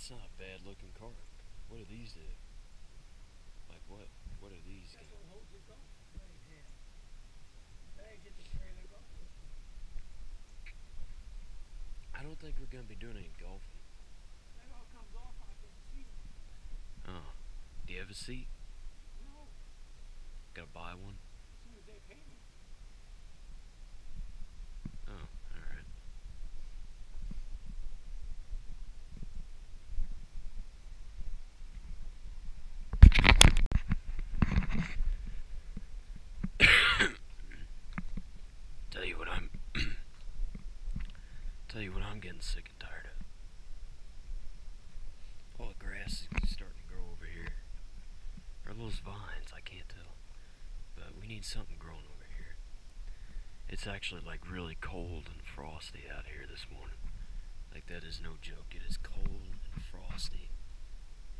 That's not a bad looking cart. What do these do? Like what? What are these? That's what holds your golf bag in. Bag get to carry the golf equipment. I don't think we're gonna be doing any golfing. That all comes off when I put the seat on. Oh. Do you have a seat? No, Gotta buy one? as soon as they pay me. Oh, alright. Tell you what I'm Tell you what I'm getting sick and tired of. All the grass is starting to grow over here. Or those vines, I can't tell. But we need something growing over here. It's actually like really cold and frosty out here this morning. Like that is no joke. It is cold and frosty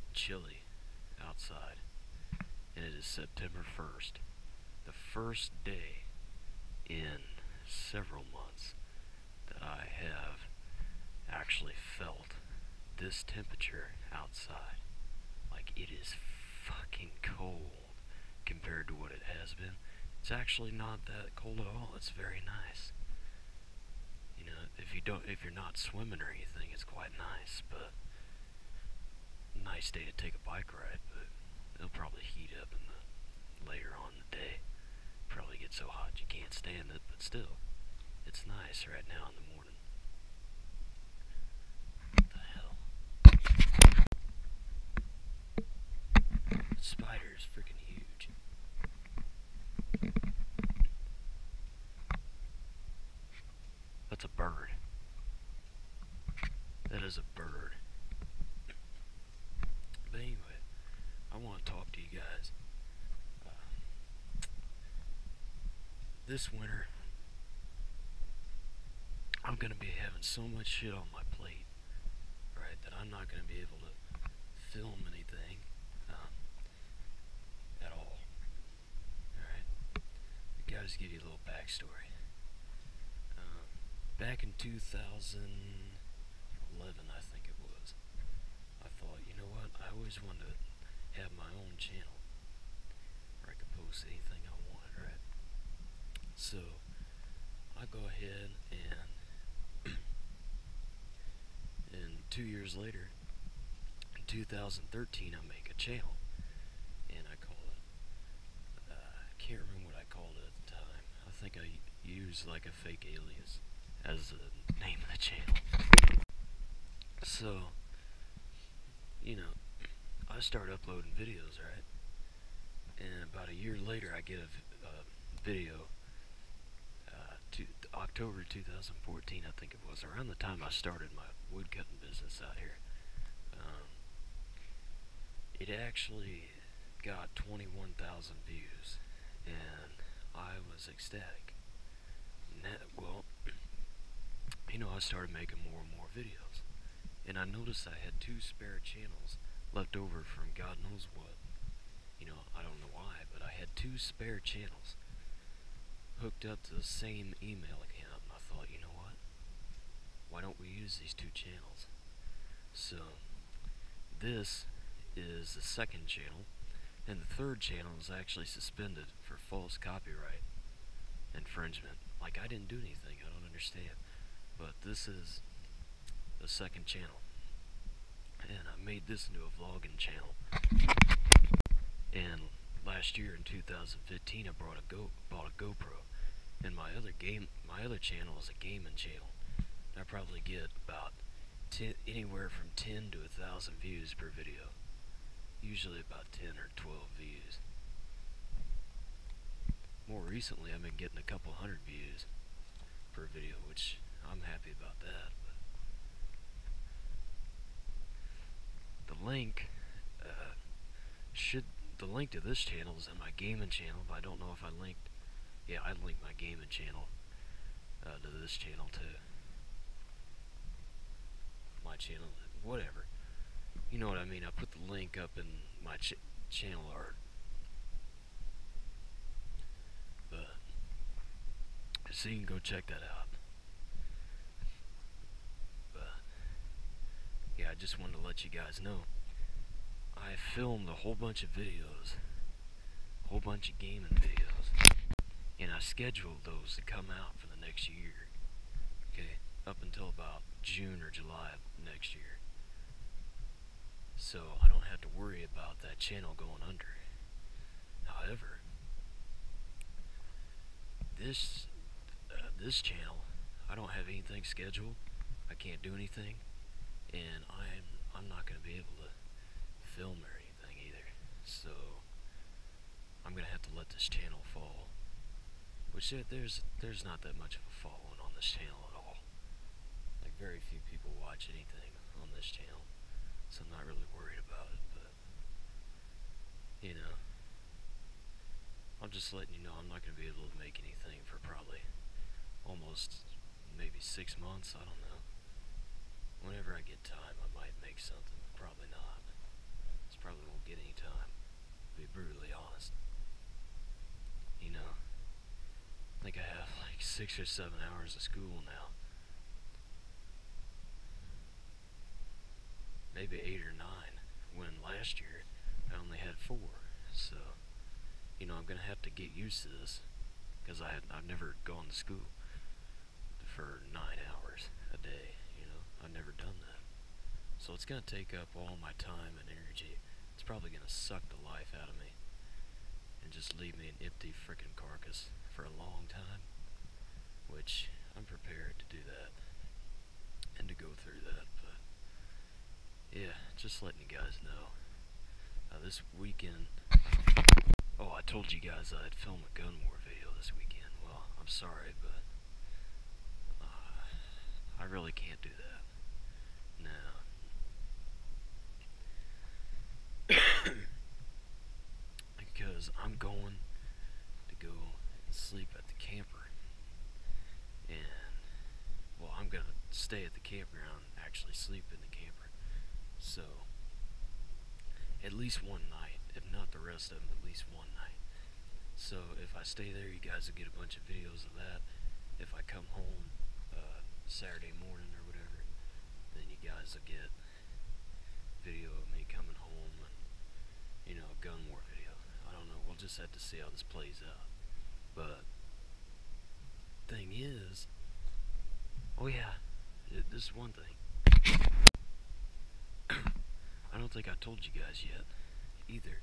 and chilly outside. And it is September 1st. The first day in several months that I have actually felt this temperature outside. Like it is fucking cold compared to what it has been. It's actually not that cold at all. It's very nice. You know, if you're not swimming or anything, it's quite nice, but nice day to take a bike ride, but it'll probably heat up in the later on in the day. Probably get so hot you can't stand it, but still, it's nice right now in the morning. What the hell? The spider is freaking huge. That's a bird. That is a bird. But anyway, I want to talk to you guys. This winter, I'm going to be having so much shit on my plate, right, that I'm not going to be able to film anything at all. Alright? I gotta just give you a little backstory. Back in 2011, I think it was, I thought, you know what, I always wanted to have my own channel where I could post anything I wanted, right? So, I go ahead and 2 years later, in 2013, I make a channel, and I call it, I can't remember what I called it at the time. I think I used like a fake alias as the name of the channel. So, you know, I start uploading videos, right? And about a year later, I get a video. October 2014, I think it was, around the time I started my woodcutting business out here. It actually got 21,000 views, and I was ecstatic. Well, you know, I started making more and more videos, and I noticed I had 2 spare channels left over from God knows what. You know, I don't know why, but I had 2 spare channels hooked up to the same email account, and I thought, you know what? Why don't we use these 2 channels? So, this is the second channel, and the third channel is actually suspended for false copyright infringement. Like, I didn't do anything, I don't understand. But this is the second channel, and I made this into a vlogging channel. And last year in 2015, I bought a GoPro, and my other channel is a gaming channel. And I probably get about anywhere from 10 to 1,000 views per video. Usually about 10 or 12 views. More recently, I've been getting a couple hundred views per video, which I'm happy about that. But the link the link to this channel is in my gaming channel, but I don't know if I linked. Yeah, I linked my gaming channel to this channel too. My channel, whatever. You know what I mean? I put the link up in my channel art. But so you can go check that out. But yeah, I just wanted to let you guys know. I filmed a whole bunch of videos, a whole bunch of gaming videos, and I scheduled those to come out for the next year, okay, up until about June or July of next year. So I don't have to worry about that channel going under. However, this channel, I don't have anything scheduled. I can't do anything, and I'm not going to be able to film or anything either. So I'm gonna have to let this channel fall. Which there's not that much of a following on this channel at all. Like, very few people watch anything on this channel, so I'm not really worried about it. But you know, I'm just letting you know I'm not gonna be able to make anything for probably almost maybe 6 months. I don't know. Whenever I get time, I might make something. Probably not. Just probably won't get any time, to be brutally honest. You know, I think I have like 6 or 7 hours of school now. Maybe 8 or 9, when last year I only had 4. So, you know, I'm gonna have to get used to this, because I've never gone to school for 9 hours a day. You know, I've never done that. So it's gonna take up all my time and energy. It's probably gonna suck the life out of me and just leave me an empty frickin' carcass for a long time, which I'm prepared to do that and to go through that. But yeah, just letting you guys know. This weekend, oh, I told you guys I'd film a gun war video this weekend. Well, I'm sorry, but I really can't do that. No. Because I'm going to go and sleep at the camper. And, well, I'm going to stay at the campground and actually sleep in the camper. So, at least one night, if not the rest of them, at least one night. So if I stay there, you guys will get a bunch of videos of that. If I come home Saturday morning or whatever, then you guys will get video of me coming home and, you know, a gun war video. I don't know, we'll just have to see how this plays out. But thing is, oh yeah, this is one thing. I don't think I told you guys yet either.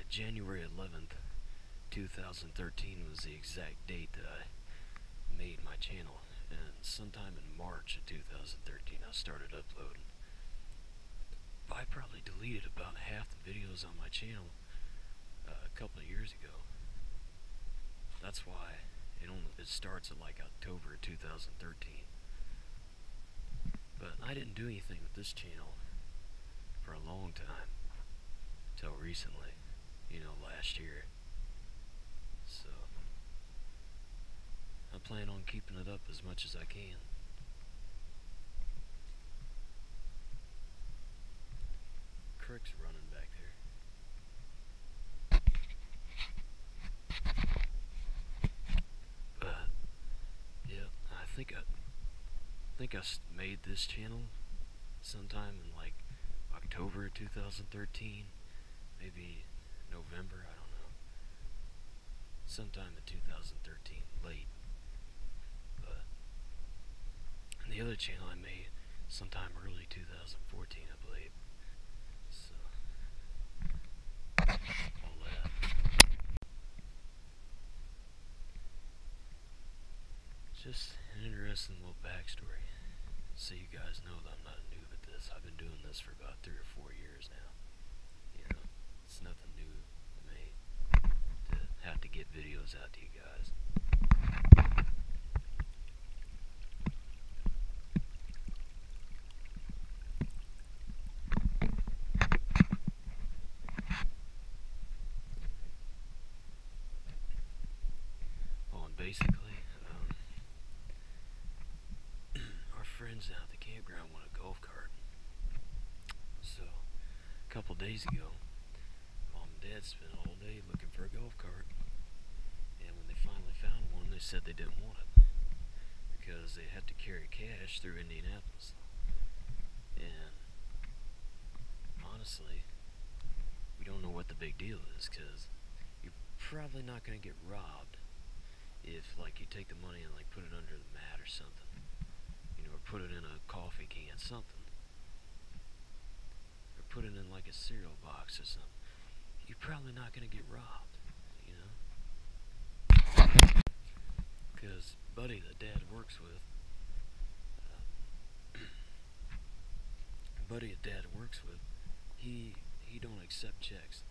January 11th, 2013 was the exact date that I made my channel, and sometime in March of 2013 I started uploading. I probably deleted about half the videos on my channel a couple of years ago. That's why it starts at like October 2013. But I didn't do anything with this channel for a long time, till recently, you know, last year. So I plan on keeping it up as much as I can. Crick's running back there. But yeah, I think I made this channel sometime in like October 2013, maybe November, I don't know. Sometime in 2013, late. But and the other channel I made sometime early 2014, I believe. So all that. Just an interesting little backstory, so you guys know that I'm not a noob at this. I've been doing this for about 3 or 4 years now. You know, it's nothing new to me to have to get videos out to you guys. Oh, and basically, our friends down at the campground want a golf cart. So, a couple days ago, Mom and Dad spent all day looking for a golf cart. And when they finally found one, they said they didn't want it, because they had to carry cash through Indianapolis. And honestly, we don't know what the big deal is, because you're probably not going to get robbed if, like, you take the money and, like, put it under the mat or something. You know, or put it in a coffee can, something. Or put it in, like, a cereal box or something. You're probably not going to get robbed, you know? Because Buddy, that Dad works with, he don't accept checks.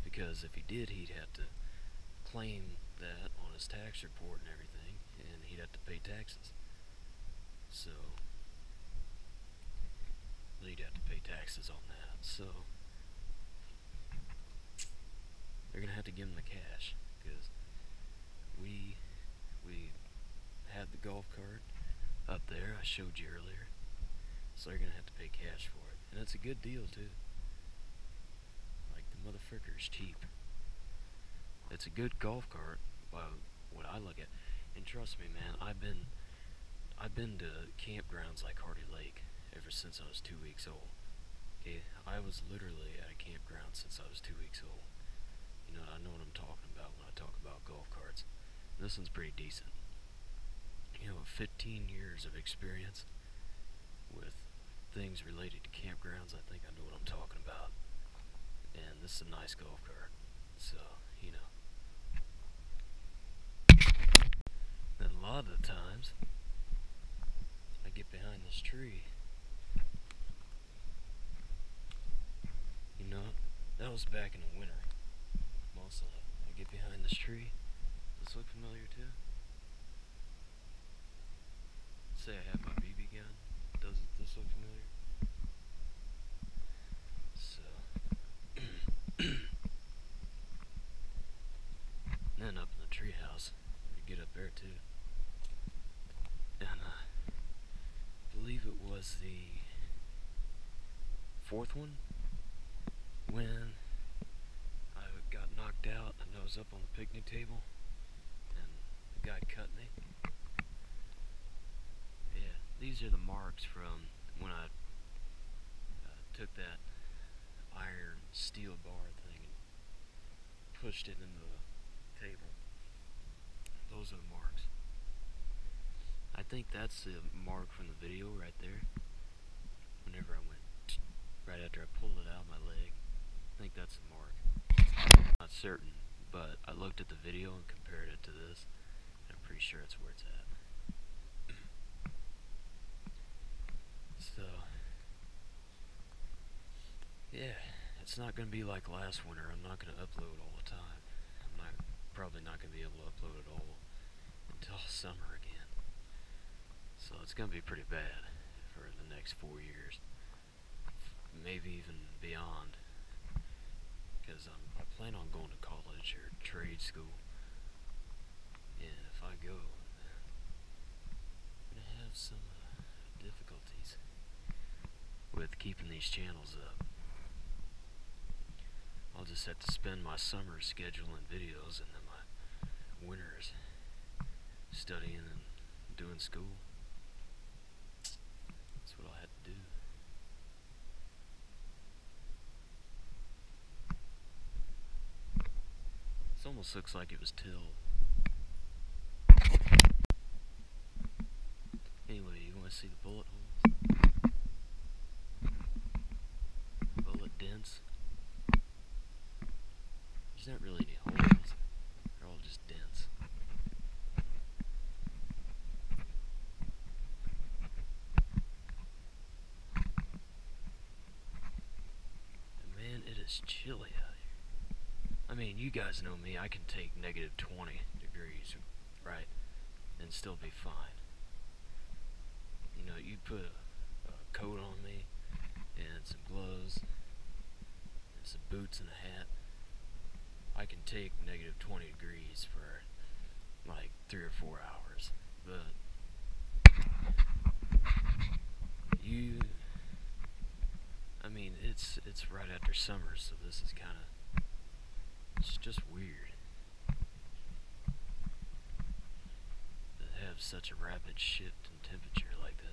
Because if he did, he'd have to claim that on his tax report and everything, and he'd have to pay taxes. So, he'd have to pay taxes on that. So, they're gonna have to give him the cash, because we had the golf cart up there, I showed you earlier. So they're gonna have to pay cash for it. And it's a good deal too. Like, the motherfucker's cheap. It's a good golf cart, by what I look at. And trust me, man, I've been to campgrounds like Hardy Lake ever since I was 2 weeks old. Okay, I was literally at a campground since I was 2 weeks old. You know, I know what I'm talking about when I talk about golf carts. And this one's pretty decent. You know, 15 years of experience with things related to campgrounds, I think I know what I'm talking about. And this is a nice golf cart. So, you know. Then a lot of the times, I get behind this tree. You know, that was back in the winter. Mostly. I get behind this tree. Does this look familiar too? Say I have my BB gun. Does this look familiar? So, then up in the treehouse, we get up there too. And I believe it was the fourth one when I got knocked out and I was up on the picnic table and the guy cut me. Yeah, these are the marks from when I took that iron steel bar thing and pushed it into the table. Those are the marks. I think that's the mark from the video right there. Whenever I went right after I pulled it out of my leg. I think that's the mark. Not certain, but I looked at the video and compared it to this, and I'm pretty sure it's where it's at. So, yeah, it's not going to be like last winter. I'm not going to upload all the time. Probably not going to be able to upload it all until summer again. So it's going to be pretty bad for the next 4 years. Maybe even beyond. Because I plan on going to college or trade school. And if I go, I'm going to have some difficulties with keeping these channels up. I'll just have to spend my summers scheduling videos and then my winters studying and doing school. That's what I'll have to do. This almost looks like it was tilled. Anyway, you want to see the bullet holes? Bullet dents? There's not really any holes. They're all just dents. And man, it is chilly out here. I mean, you guys know me. I can take negative 20 degrees, right? And still be fine. You know, you put a coat on me, and some gloves, and some boots and a hat. I can take negative 20 degrees for like 3 or 4 hours, but I mean, it's right after summer, so this is kind of, it's just weird to have such a rapid shift in temperature like that.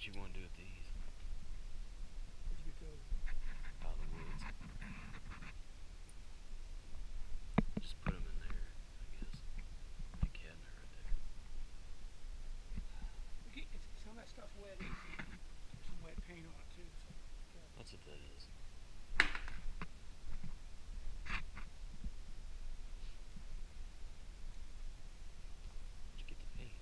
What you want to do with these? Where'd you get those? Out of the woods. Just put them in there, I guess. The cabinet right there. Some of that stuff wet easy. There's some wet paint on it too, so careful. That's what that is. Where'd you get the paint?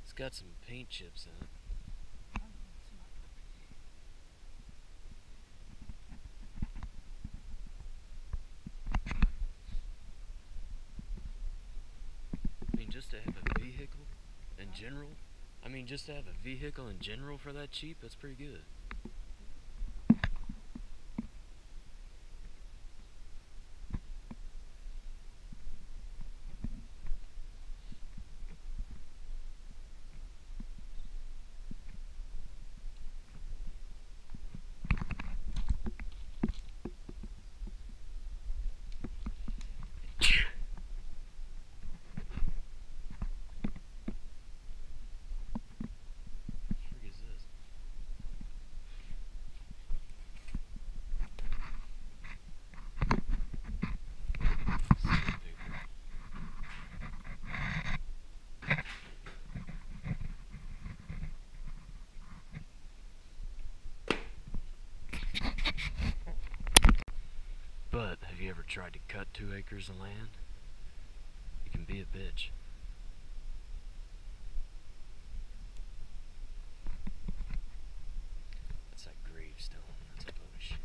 It's got some paint chips in it. I don't know, it's not perfect. I mean, just to have a vehicle in general. I mean, just to have a vehicle in general for that cheap, that's pretty good. But have you ever tried to cut 2 acres of land? It can be a bitch. That's that gravestone. That's a load of shit.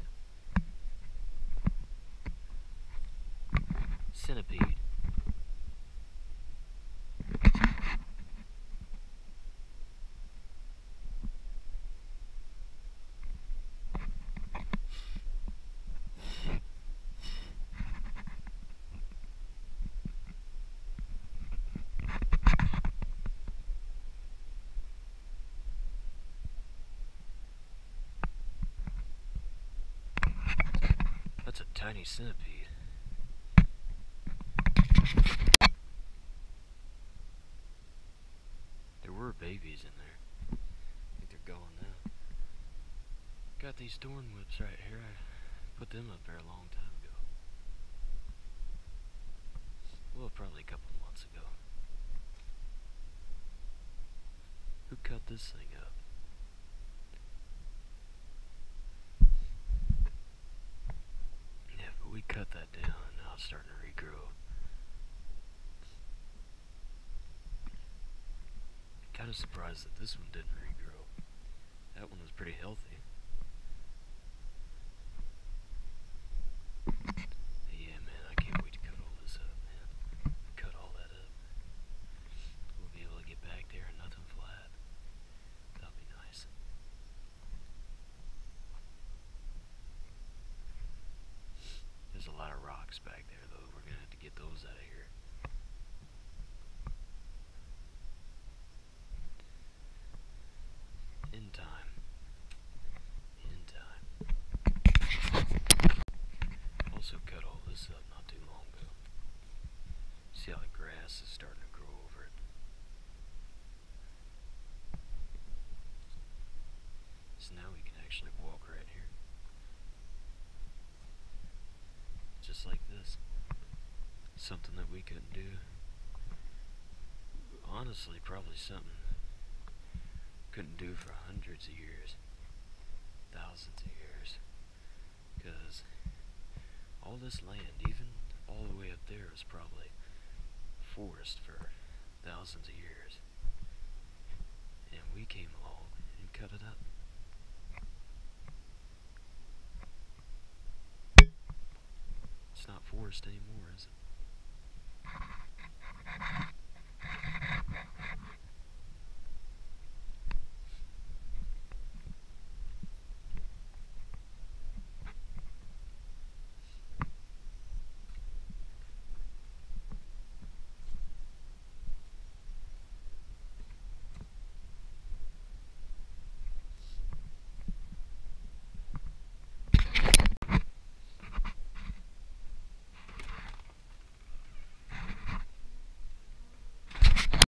Centipede. That's a tiny centipede. There were babies in there. I think they're gone now. Got these thorn whips right here. I put them up there a long time ago. Well, probably a couple months ago. Who cut this thing up? Yeah, but we cut that down and now it's starting to regrow. Kind of surprised that this one didn't regrow. That one was pretty healthy. Yeah, man, I can't wait to cut all this up, man. Cut all that up. We'll be able to get back there and nothing flat. That'll be nice. There's a lot of rocks back there, though. We're gonna have to get those out of here. So now we can actually walk right here. Just like this. Something that we couldn't do. Honestly, probably something couldn't do for hundreds of years. Thousands of years. Because all this land, even all the way up there, is probably forest for thousands of years. And we came along and cut it up. It's not forest anymore, is it?